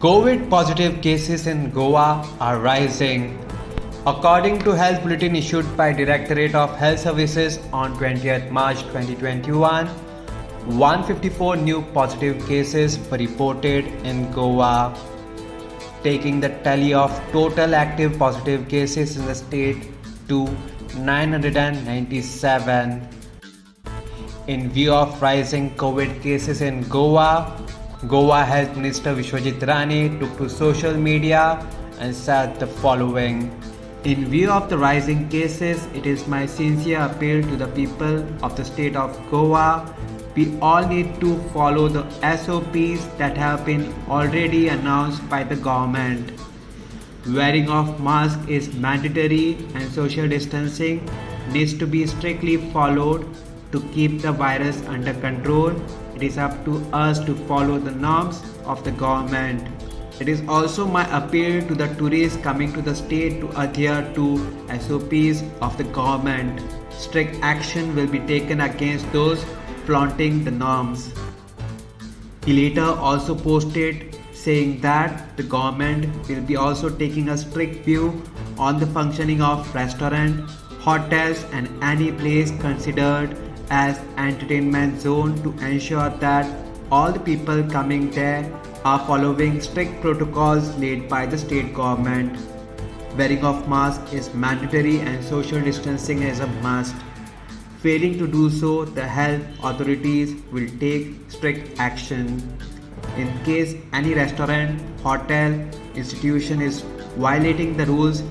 COVID positive cases in Goa are rising. According to health bulletin issued by Directorate of Health Services on 20th March 2021, 154 new positive cases were reported in Goa, taking the tally of total active positive cases in the state to 997. In view of rising COVID cases in Goa, Goa Health Minister Vishwajit Rane took to social media and said the following: "In view of the rising cases, it is my sincere appeal to the people of the state of Goa. We all need to follow the SOPs that have been already announced by the government. Wearing of mask is mandatory and social distancing needs to be strictly followed to keep the virus under control. It is up to us to follow the norms of the government. It is also my appeal to the tourists coming to the state to adhere to SOPs of the government. Strict action will be taken against those flaunting the norms." He later also posted saying that the government will be also taking a strict view on the functioning of restaurants, hotels and any place considered as entertainment zone to ensure that all the people coming there are following strict protocols laid by the state government. Wearing of mask is mandatory and social distancing is a must. Failing to do so, the health authorities will take strict action. In case any restaurant, hotel, institution is violating the rules,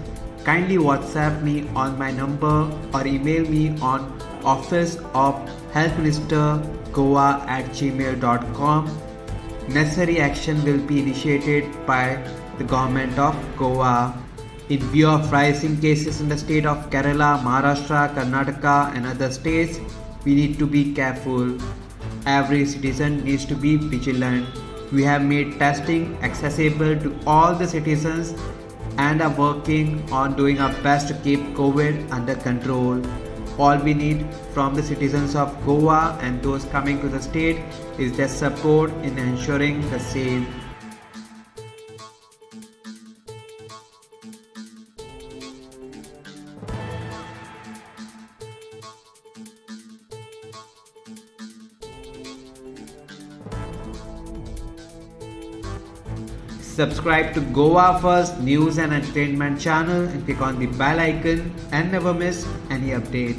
kindly WhatsApp me on my number or email me on Office of Health Minister Goa@gmail.com. Necessary action will be initiated by the government of Goa. In view of rising cases in the state of Kerala, Maharashtra, Karnataka and other states, we need to be careful. Every citizen needs to be vigilant. We have made testing accessible to all the citizens and are working on doing our best to keep COVID under control. All we need from the citizens of Goa and those coming to the state is their support in ensuring the same. Subscribe to Goa First News and Entertainment channel and click on the bell icon and never miss any update.